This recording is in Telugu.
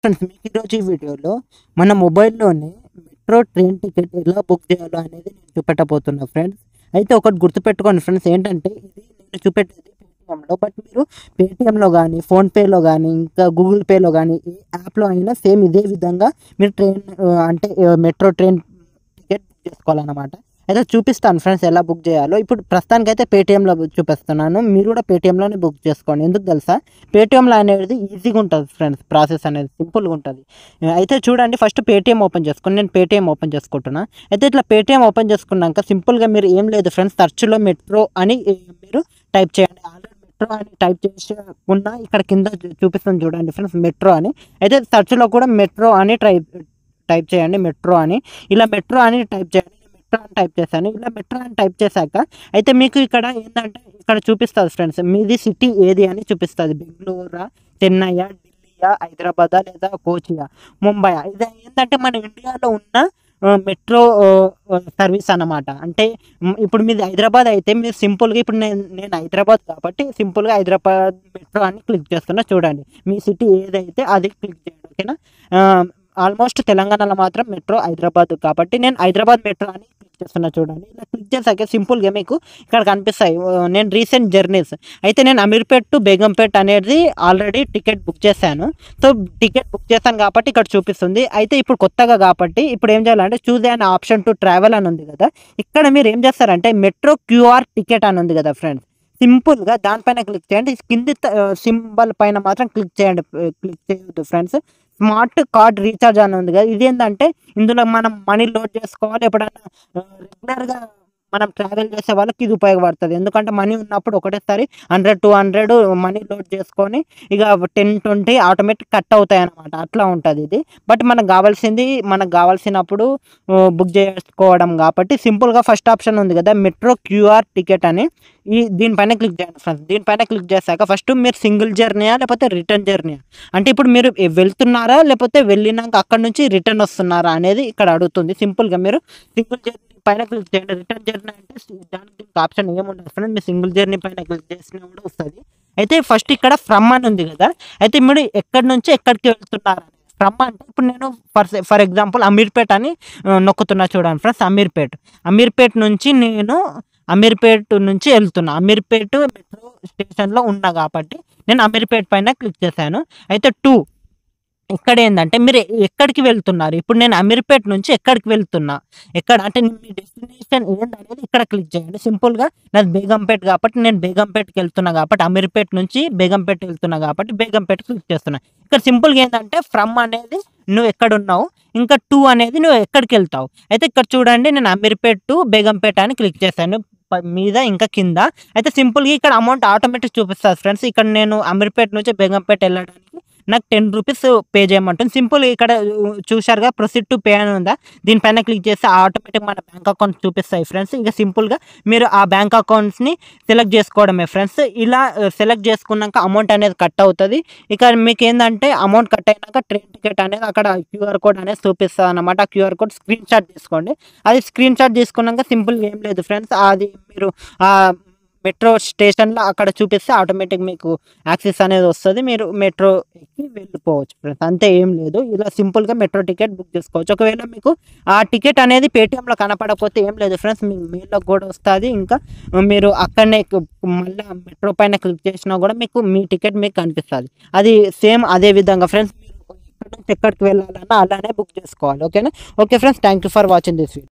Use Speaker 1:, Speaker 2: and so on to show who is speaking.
Speaker 1: ఫ్రెండ్స్, మీకు ఈరోజు ఈ వీడియోలో మన మొబైల్లోనే మెట్రో ట్రైన్ టికెట్ ఎలా బుక్ చేయాలో అనేది నేను చూపెట్టబోతున్నా ఫ్రెండ్స్. అయితే ఒకటి గుర్తుపెట్టుకోండి ఫ్రెండ్స్, ఏంటంటే ఇది నేను చూపెట్టేది పేటీఎంలో. బట్ మీరు పేటీఎంలో కానీ, ఫోన్పేలో కానీ, ఇంకా గూగుల్ పేలో కానీ ఏ యాప్లో అయినా సేమ్ ఇదే విధంగా మీరు మెట్రో ట్రైన్ టికెట్ బుక్ చేసుకోవాలన్నమాట. అయితే చూపిస్తాను ఫ్రెండ్స్ ఎలా బుక్ చేయాలో. ఇప్పుడు ప్రస్తుతానికి అయితే పేటీఎంలో చూపిస్తున్నాను. మీరు కూడా పేటీఎంలోనే బుక్ చేసుకోండి. ఎందుకు తెలుసా, పేటీఎంలో అనేది ఈజీగా ఉంటుంది ఫ్రెండ్స్, ప్రాసెస్ అనేది సింపుల్గా ఉంటుంది. అయితే చూడండి, ఫస్ట్ పేటీఎం ఓపెన్ చేసుకోండి. నేను పేటీఎం ఓపెన్ చేసుకుంటున్నా. అయితే ఇట్లా పేటీఎం ఓపెన్ చేసుకున్నాక సింపుల్గా మీరు ఏం లేదు ఫ్రెండ్స్, సర్చ్లో మెట్రో అని మీరు టైప్ చేయండి. ఆల్రెడీ మెట్రో అని టైప్ చేసుకున్నా ఇక్కడ కింద చూపిస్తుంది చూడండి ఫ్రెండ్స్, మెట్రో అని. అయితే సర్చ్లో కూడా మెట్రో అని టైప్ చేయండి, మెట్రో అని. ఇలా మెట్రో అని టైప్ చేయండి. మెట్రో అని టైప్ చేశాను. ఇలా మెట్రో అని టైప్ చేశాక అయితే మీకు ఇక్కడ ఏంటంటే ఇక్కడ చూపిస్తుంది ఫ్రెండ్స్, మీది సిటీ ఏది అని చూపిస్తుంది. బెంగళూరా, చెన్నయ్య, ఢిల్లీయా, హైదరాబాదా, లేదా కోచియా, ముంబయా. ఇది ఏంటంటే మన ఇండియాలో ఉన్న మెట్రో సర్వీస్ అన్నమాట. అంటే ఇప్పుడు మీది హైదరాబాద్ అయితే మీరు సింపుల్గా, ఇప్పుడు నేను హైదరాబాద్ కాబట్టి సింపుల్గా హైదరాబాద్ మెట్రో అని క్లిక్ చేస్తున్నా. చూడండి, మీ సిటీ ఏదైతే అది క్లిక్ చేయండి, ఓకేనా. ఆల్మోస్ట్ తెలంగాణలో మాత్రం మెట్రో హైదరాబాద్ కాబట్టి నేను హైదరాబాద్ మెట్రో అని క్లిక్ చేస్తున్నా. చూడండి, ఇలా క్లిక్ చేశాక సింపుల్గా మీకు ఇక్కడ కనిపిస్తాయి నేను రీసెంట్ జర్నీస్. అయితే నేను అమీర్పేట్ టు బేగంపేట్ అనేది ఆల్రెడీ టికెట్ బుక్ చేశాను. సో టికెట్ బుక్ చేశాను కాబట్టి ఇక్కడ చూపిస్తుంది. అయితే ఇప్పుడు కొత్తగా కాబట్టి ఇప్పుడు ఏం చేయాలంటే చూజ్ అనే ఆప్షన్ టు ట్రావెల్ అని ఉంది కదా, ఇక్కడ మీరు ఏం చేస్తారంటే మెట్రో క్యూఆర్ టికెట్ అని ఉంది కదా ఫ్రెండ్స్, సింపుల్గా దానిపైన క్లిక్ చేయండి. కింది సింబల్ పైన మాత్రం క్లిక్ చేయండి, క్లిక్ చేయొద్దు ఫ్రెండ్స్. స్మార్ట్ కార్డ్ రీఛార్జ్ అని ఉంది కదా, ఇదేంటంటే ఇందులో మనం మనీ లోడ్ చేసుకోవాలి. ఎప్పుడైనా రెగ్యులర్గా మనం ట్రావెల్ చేసే వాళ్ళకి ఇది ఉపయోగపడుతుంది. ఎందుకంటే మనీ ఉన్నప్పుడు ఒకటేసారి 100-200 మనీ లోడ్ చేసుకొని ఇక 10-20 ఆటోమేటిక్ కట్ అవుతాయి అన్నమాట. అట్లా ఉంటుంది ఇది. బట్ మనకు కావాల్సినప్పుడు బుక్ చేసుకోవడం కాబట్టి సింపుల్గా ఫస్ట్ ఆప్షన్ ఉంది కదా మెట్రో క్యూఆర్ టికెట్ అని, దీనిపైన క్లిక్ చేయండి ఫ్రెండ్స్. దీనిపైన క్లిక్ చేశాక ఫస్ట్ మీరు సింగిల్ జర్నీయా లేకపోతే రిటర్న్ జర్నీయా, అంటే ఇప్పుడు మీరు వెళ్తున్నారా లేకపోతే వెళ్ళినాక అక్కడ నుంచి రిటర్న్ వస్తున్నారా అనేది ఇక్కడ అడుగుతుంది. సింపుల్గా మీరు సింగిల్ జర్నీ పైన క్లిక్ చేయండి. రిటర్న్ జర్నీ అంటే దానికి ఆప్షన్ ఏముండదు ఫ్రెండ్స్, మీరు సింగిల్ జర్నీ పైన క్లిక్ చేసినా కూడా వస్తుంది. అయితే ఫస్ట్ ఇక్కడ ఫ్రమ్ అని ఉంది కదా, అయితే మీరు ఎక్కడి నుంచి ఎక్కడికి వెళ్తున్నారు ఫ్రమ్ అంటే ఇప్పుడు నేను ఫర్ ఎగ్జాంపుల్ అమీర్పేట్ అని నొక్కుతున్నా. చూడండి ఫ్రెండ్స్, అమీర్పేట్ నుంచి వెళ్తున్నా. అమీర్పేట్ మెట్రో స్టేషన్లో ఉన్నా కాబట్టి నేను అమీర్పేట్ పైన క్లిక్ చేశాను. అయితే ఇక్కడ ఏంటంటే మీరు ఎక్కడికి వెళ్తున్నారు, ఇప్పుడు నేను అమీర్పేట్ నుంచి ఎక్కడికి వెళ్తున్నా, అంటే మీ డెస్టినేషన్ ఏంటనేది ఇక్కడ క్లిక్ చేయండి. సింపుల్గా నాది బేగంపేట్ కాబట్టి నేను బేగంపేట్కి వెళ్తున్నా కాబట్టి అమీర్పేట్ నుంచి బేగంపేట్ వెళ్తున్నా కాబట్టి బేగంపేట్ క్లిక్ చేస్తున్నా. ఇక్కడ సింపుల్గా ఏంటంటే ఫ్రమ్ అనేది నువ్వు ఎక్కడున్నావు, ఇంకా అనేది నువ్వు ఎక్కడికి వెళ్తావు. అయితే ఇక్కడ చూడండి, నేను అమీర్పేట్ టు బేగంపేట అని క్లిక్ చేశాను మీద ఇంకా కింద. అయితే సింపుల్గా ఇక్కడ అమౌంట్ ఆటోమేటిక్ చూపిస్తుంది ఫ్రెండ్స్. ఇక్కడ నేను అమీర్పేట్ నుంచి బేగంపేట వెళ్ళడానికి నాకు 10 రూపీస్ పే చేయమంటుంది. సింపుల్ ఇక్కడ చూశారుగా ప్రొసీడ్ టు పే అని ఉందా, దీనిపైన క్లిక్ చేస్తే ఆటోమేటిక్ మన బ్యాంక్ అకౌంట్ చూపిస్తాయి ఫ్రెండ్స్. ఇక సింపుల్గా మీరు ఆ బ్యాంక్ అకౌంట్స్ని సెలెక్ట్ చేసుకోవడమే ఫ్రెండ్స్. ఇలా సెలెక్ట్ చేసుకున్నాక అమౌంట్ అనేది కట్ అవుతుంది. ఇక మీకు ఏంటంటే అమౌంట్ కట్ అయినాక ట్రైన్ టికెట్ అనేది అక్కడ క్యూఆర్ కోడ్ అనేది చూపిస్తుంది అన్నమాట. ఆ క్యూఆర్ కోడ్ స్క్రీన్ షాట్ తీసుకోండి. అది స్క్రీన్ షాట్ తీసుకున్నాక సింపుల్గా ఏం లేదు ఫ్రెండ్స్, అది మీరు మెట్రో స్టేషన్లో అక్కడ చూపిస్తే ఆటోమేటిక్ మీకు యాక్సెస్ అనేది వస్తుంది, మీరు మెట్రో ఎక్కి వెళ్ళిపోవచ్చు ఫ్రెండ్స్. అంతే, ఏం లేదు. ఇలా సింపుల్గా మెట్రో టికెట్ బుక్ చేసుకోవచ్చు. ఒకవేళ మీకు ఆ టికెట్ అనేది పేటీఎంలో కనపడకపోతే ఏం లేదు ఫ్రెండ్స్, మీకు మెయిల్లో కూడా వస్తుంది. ఇంకా మీరు అక్కడనే మళ్ళీ మెట్రో పైన క్లిక్ చేసినా కూడా మీకు మీ టికెట్ మీకు కనిపిస్తుంది. అది సేమ్ అదే విధంగా ఫ్రెండ్స్, మీరు ఎక్కడికి వెళ్ళాలన్నా అలానే బుక్ చేసుకోవాలి. ఓకేనా. Okay friends, thank you for watching this video.